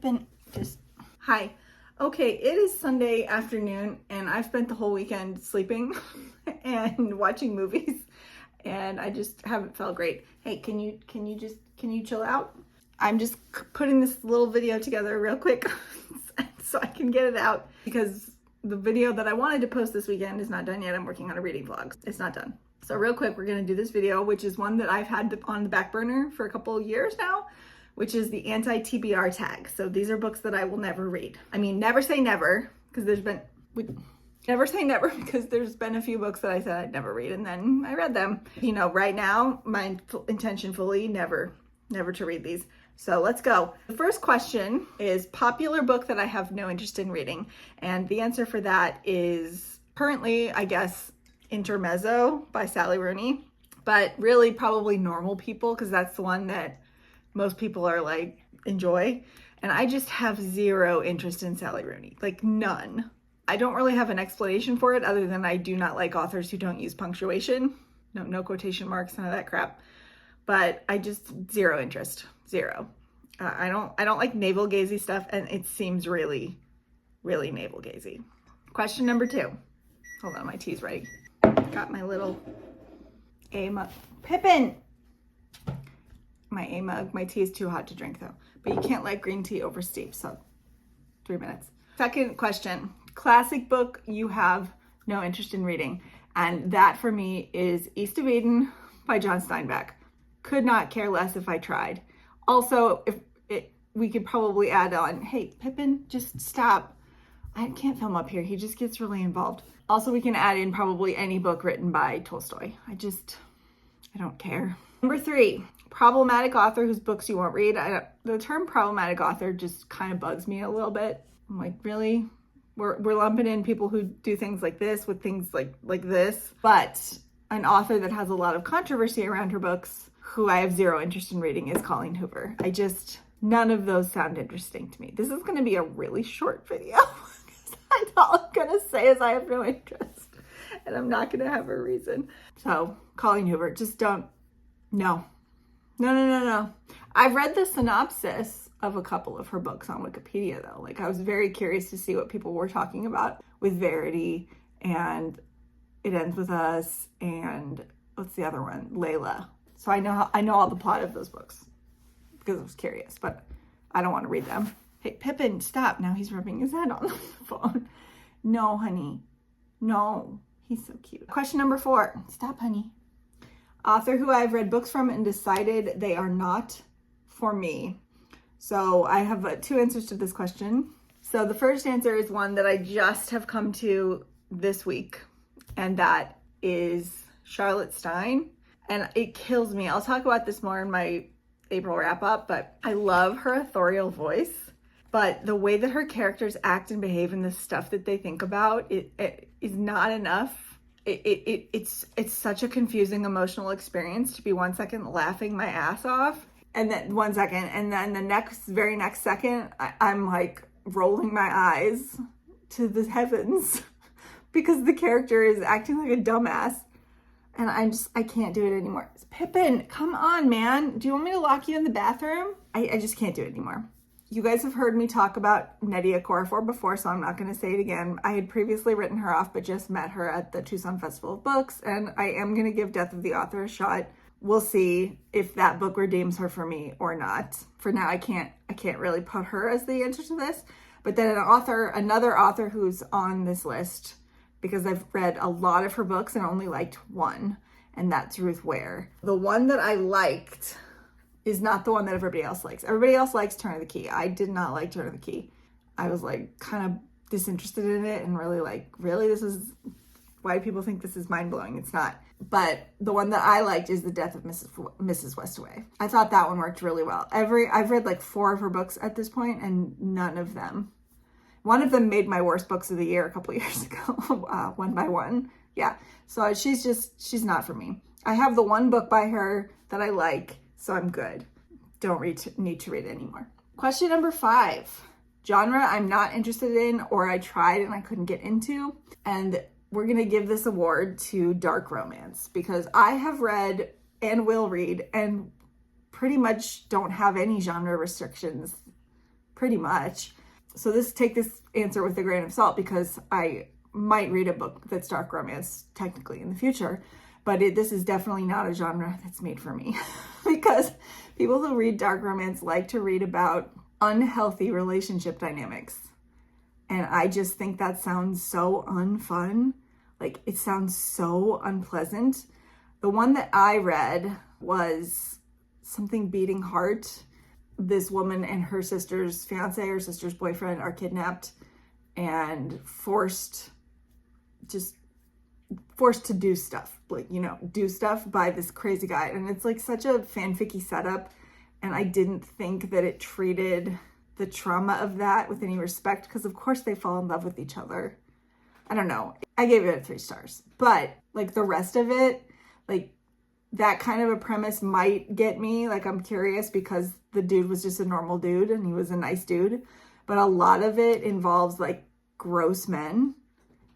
Pippin, just, hi. Okay, it is Sunday afternoon and I've spent the whole weekend sleeping and watching movies and I just haven't felt great. Hey, can you chill out? I'm just putting this little video together real quick so I can get it out because the video that I wanted to post this weekend is not done yet. I'm working on a reading vlog. It's not done. So real quick, we're gonna do this video, which is one that I've had on the back burner for a couple of years now, which is the Anti-TBR tag. So these are books that I will never read. I mean, never say never, because there's been a few books that I said I'd never read, and then I read them. You know, right now, my intention fully never to read these. So let's go. The first question is popular book that I have no interest in reading. And the answer for that is currently, I guess, Intermezzo by Sally Rooney, but really probably Normal People, because that's the one that most people are like, enjoy. And I just have zero interest in Sally Rooney, like none. I don't really have an explanation for it other than I do not like authors who don't use punctuation. No quotation marks, none of that crap. But I just, zero interest, zero. I don't like navel-gazing stuff, and it seems really, really navel-gazing. Question number 2. Hold on, my tea's ready. Got my little A mug. Pippin! My A mug. My tea is too hot to drink though. But you can't let green tea over steep, so 3 minutes. Second question. Classic book you have no interest in reading. And that for me is East of Eden by John Steinbeck. Could not care less if I tried. Also, we could probably add on, hey, Pippin, just stop. I can't film up here. He just gets really involved. Also, we can add in probably any book written by Tolstoy. I don't care. Number 3, problematic author whose books you won't read. The term problematic author just kind of bugs me a little bit. I'm like, really? We're lumping in people who do things like this with things like this. But an author that has a lot of controversy around her books, who I have zero interest in reading, is Colleen Hoover. None of those sound interesting to me. This is going to be a really short video. All I'm going to say is I have no interest. And I'm not going to have a reason. So, Colleen Hoover, just don't. No. I've read the synopsis of a couple of her books on Wikipedia, though. Like, I was very curious to see what people were talking about with Verity, and It Ends With Us, and what's the other one? Layla. So I know all the plot of those books because I was curious, but I don't want to read them. Hey, Pippin, stop. Now he's rubbing his head on the phone. No, honey. No. He's so cute. Question number 4. Stop, honey. Author who I've read books from and decided they are not for me. So I have 2 answers to this question. So the first answer is one that I just have come to this week, and that is Charlotte Stein. And it kills me. I'll talk about this more in my April wrap up, but I love her authorial voice. But the way that her characters act and behave and the stuff that they think about, it is not enough. It's such a confusing emotional experience to be 1 second laughing my ass off, and then 1 second, and then the very next second, I'm like rolling my eyes to the heavens because the character is acting like a dumbass. And I can't do it anymore. Pippin, come on, man. Do you want me to lock you in the bathroom? I just can't do it anymore. You guys have heard me talk about Nnedi Okorafor before, so I'm not going to say it again. I had previously written her off, but just met her at the Tucson Festival of Books, and I am going to give Death of the Author a shot. We'll see if that book redeems her for me or not. For now, I can't really put her as the answer to this. But then another author who's on this list, because I've read a lot of her books and only liked one, and that's Ruth Ware. The one that I liked is not the one that everybody else likes. Everybody else likes Turn of the Key. I did not like Turn of the Key. I was like kind of disinterested in it and really like, really, why do people think this is mind-blowing? It's not. But the one that I liked is The Death of Mrs. Westaway. I thought that one worked really well. I've read like 4 of her books at this point, and none of them. One of them made my worst books of the year a couple years ago, One by One. Yeah, so she's not for me. I have the one book by her that I like, so I'm good. Don't need to read it anymore. Question number 5. Genre I'm not interested in, or I tried and I couldn't get into. And we're going to give this award to dark romance, because I have read and will read and pretty much don't have any genre restrictions pretty much. So take this answer with a grain of salt, because I might read a book that's dark romance technically in the future, but this is definitely not a genre that's made for me because people who read dark romance like to read about unhealthy relationship dynamics. And I just think that sounds so unfun. Like, it sounds so unpleasant. The one that I read was something Beating Heart. This woman and her sister's fiance or sister's boyfriend are kidnapped and forced to do stuff, like, do stuff by this crazy guy. And it's like such a fanficky setup. And I didn't think that it treated the trauma of that with any respect, because of course they fall in love with each other. I don't know. I gave it 3 stars, but like the rest of it, like that kind of a premise might get me. Like, I'm curious because the dude was just a normal dude and he was a nice dude, but a lot of it involves like gross men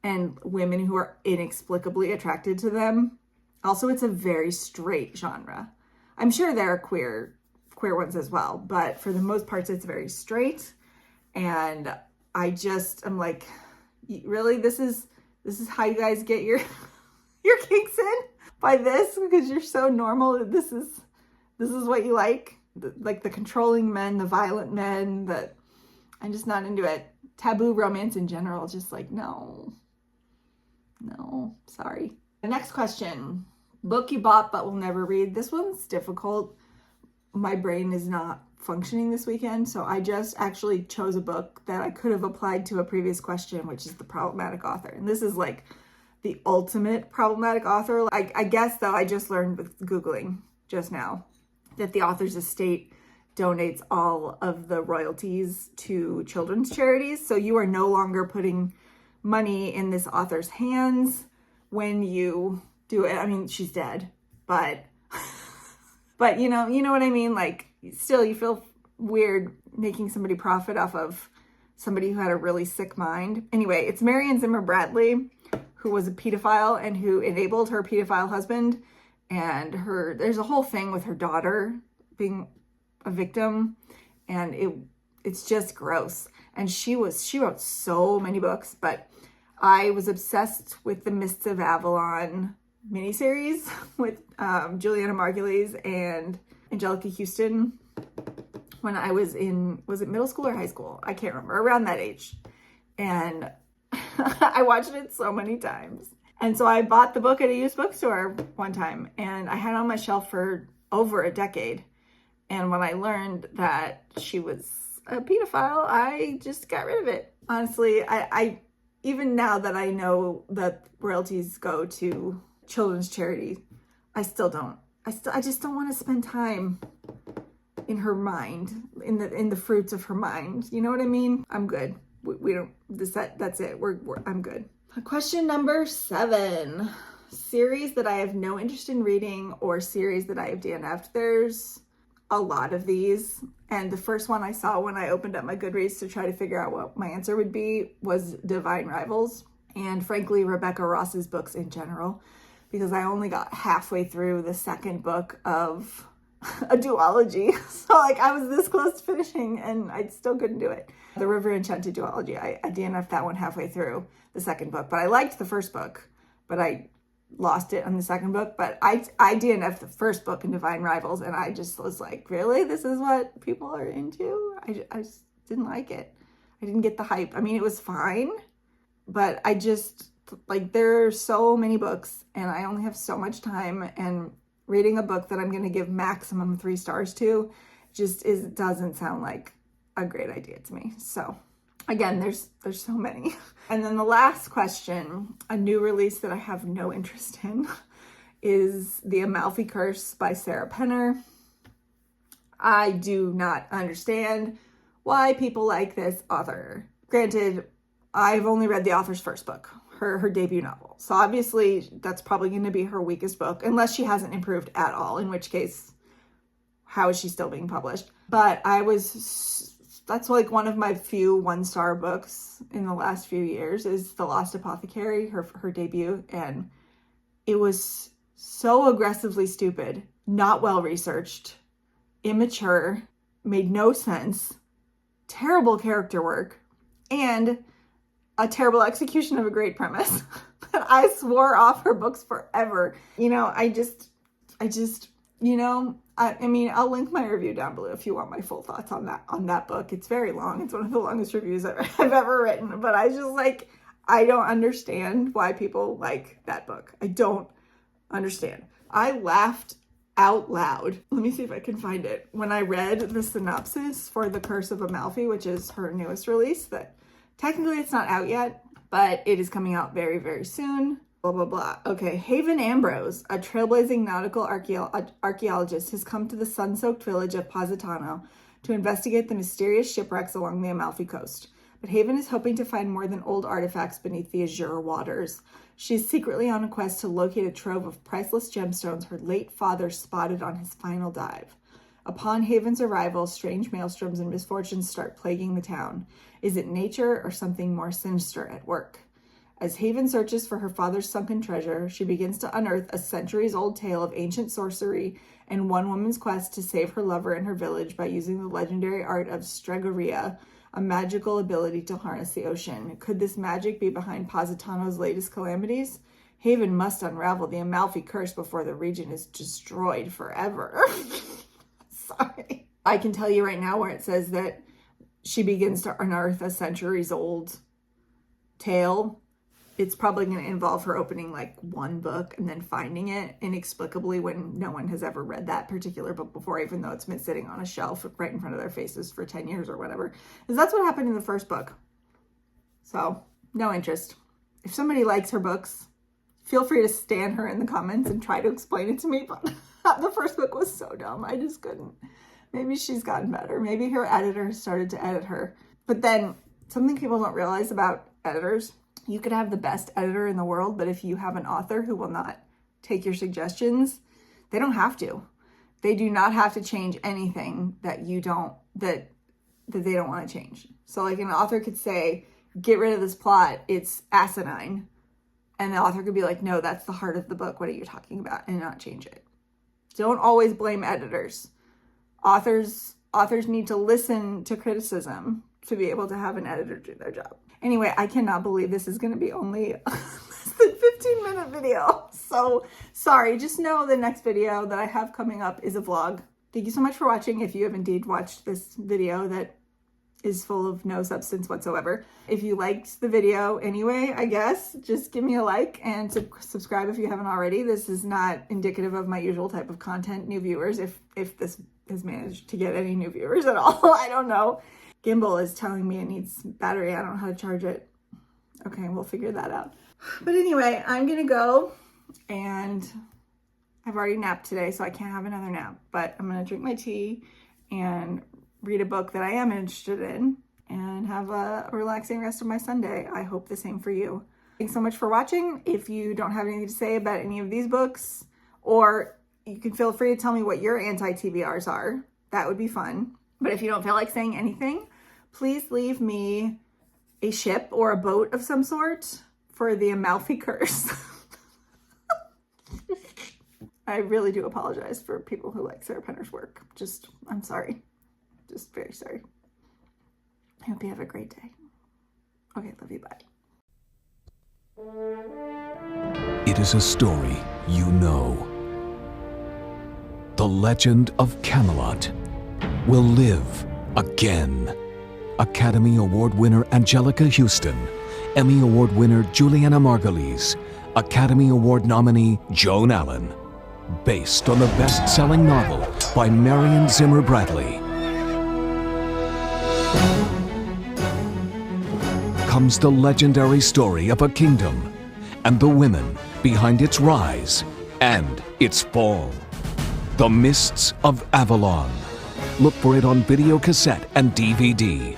and women who are inexplicably attracted to them. Also, it's a very straight genre. I'm sure there are queer ones as well, but for the most part, it's very straight. And I'm like, really, this is how you guys get your kinks in, by this, because you're so normal. This is what you like, like the controlling men, the violent men. That I'm just not into it. Taboo romance in general, just like, no, sorry. The next question: book you bought but will never read. This one's difficult. My brain is not functioning this weekend, so I just actually chose a book that I could have applied to a previous question, which is The Problematic Author. And this is like the ultimate problematic author. I guess, though, I just learned with Googling just now that the author's estate donates all of the royalties to children's charities. So you are no longer putting money in this author's hands when you do it. I mean, she's dead, but you know what I mean? Like, still, you feel weird making somebody profit off of somebody who had a really sick mind. Anyway, it's Marion Zimmer Bradley, who was a pedophile and who enabled her pedophile husband. And there's a whole thing with her daughter being a victim, and it's just gross. And she wrote so many books, but I was obsessed with the Mists of Avalon miniseries with Juliana Margulies and Angelica Houston when I was was it middle school or high school? I can't remember, around that age. And I watched it so many times. And so I bought the book at a used bookstore one time, and I had it on my shelf for over a decade. And when I learned that she was a pedophile, I just got rid of it. Honestly, I even now that I know that royalties go to children's charity, I just don't want to spend time in her mind, in the fruits of her mind. You know what I mean? I'm good. We don't, that's it. I'm good. Question number 7, series that I have no interest in reading or series that I have DNF'd. There's a lot of these. And the first one I saw when I opened up my Goodreads to try to figure out what my answer would be was Divine Rivals. And frankly, Rebecca Ross's books in general, because I only got halfway through the second book of a duology. So like, I was this close to finishing and I still couldn't do it. The River Enchanted duology, I DNF'd that one halfway through the second book, but I liked the first book, but I lost it on the second book. But I DNF'd the first book in Divine Rivals, and I just was like, really? This is what people are into? I just didn't like it. I didn't get the hype. I mean, it was fine, but I just, like, there are so many books and I only have so much time, and reading a book that I'm going to give maximum 3 stars to doesn't sound like a great idea to me. So again, there's so many. And then the last question, a new release that I have no interest in, is The Amalfi Curse by Sarah Penner. I do not understand why people like this author. Granted, I've only read the author's first book, her debut novel. So obviously that's probably going to be her weakest book, unless she hasn't improved at all, in which case, how is she still being published? But that's like one of my few 1-star books in the last few years is The Lost Apothecary, her debut. And it was so aggressively stupid, not well researched, immature, made no sense, terrible character work and a terrible execution of a great premise. But I swore off her books forever. You know, I mean, I'll link my review down below if you want my full thoughts on that book. It's very long. It's one of the longest reviews I've ever written. But I just like, I don't understand why people like that book. I don't understand. I laughed out loud. Let me see if I can find it. When I read the synopsis for The Curse of Amalfi, which is her newest release, that technically it's not out yet, but it is coming out very, very soon. Blah, blah, blah. Okay, Haven Ambrose, a trailblazing nautical archaeologist, has come to the sun-soaked village of Positano to investigate the mysterious shipwrecks along the Amalfi coast. But Haven is hoping to find more than old artifacts beneath the azure waters. She is secretly on a quest to locate a trove of priceless gemstones her late father spotted on his final dive. Upon Haven's arrival, strange maelstroms and misfortunes start plaguing the town. Is it nature or something more sinister at work? As Haven searches for her father's sunken treasure, she begins to unearth a centuries-old tale of ancient sorcery and one woman's quest to save her lover and her village by using the legendary art of stregoria, a magical ability to harness the ocean. Could this magic be behind Positano's latest calamities? Haven must unravel the Amalfi curse before the region is destroyed forever. Sorry. I can tell you right now where it says that she begins to unearth a centuries-old tale. It's probably going to involve her opening like one book and then finding it inexplicably when no one has ever read that particular book before, even though it's been sitting on a shelf right in front of their faces for 10 years or whatever. Because that's what happened in the first book. So, no interest. If somebody likes her books, feel free to stan her in the comments and try to explain it to me. But the first book was so dumb. I just couldn't. Maybe she's gotten better. Maybe her editor started to edit her. But then, something people don't realize about editors, you could have the best editor in the world, but if you have an author who will not take your suggestions, they don't have to. They do not have to change anything that they don't want to change. So like an author could say, get rid of this plot, it's asinine. And the author could be like, no, that's the heart of the book. What are you talking about? And not change it. Don't always blame editors. Authors need to listen to criticism to be able to have an editor do their job. Anyway, I cannot believe this is going to be only less than 15-minute video. So sorry, just know the next video that I have coming up is a vlog. Thank you so much for watching. If you have indeed watched this video that is full of no substance whatsoever. If you liked the video anyway, I guess, just give me a like and subscribe if you haven't already. This is not indicative of my usual type of content, new viewers, if this has managed to get any new viewers at all. I don't know. Gimbal is telling me it needs battery. I don't know how to charge it. Okay, we'll figure that out. But anyway, I'm gonna go, and I've already napped today, so I can't have another nap, but I'm gonna drink my tea and read a book that I am interested in and have a relaxing rest of my Sunday. I hope the same for you. Thanks so much for watching. If you don't have anything to say about any of these books, or you can feel free to tell me what your anti-TBRs are. That would be fun. But if you don't feel like saying anything, please leave me a ship or a boat of some sort for the Amalfi curse. I really do apologize for people who like Sarah Penner's work. I'm sorry. Just very sorry. I hope you have a great day. Okay, love you, bye. It is a story you know. The legend of Camelot will live again. Academy Award winner Angelica Houston, Emmy Award winner Juliana Margulies, Academy Award nominee Joan Allen. Based on the best-selling novel by Marion Zimmer Bradley. Comes the legendary story of a kingdom and the women behind its rise and its fall. The Mists of Avalon. Look for it on video cassette and DVD.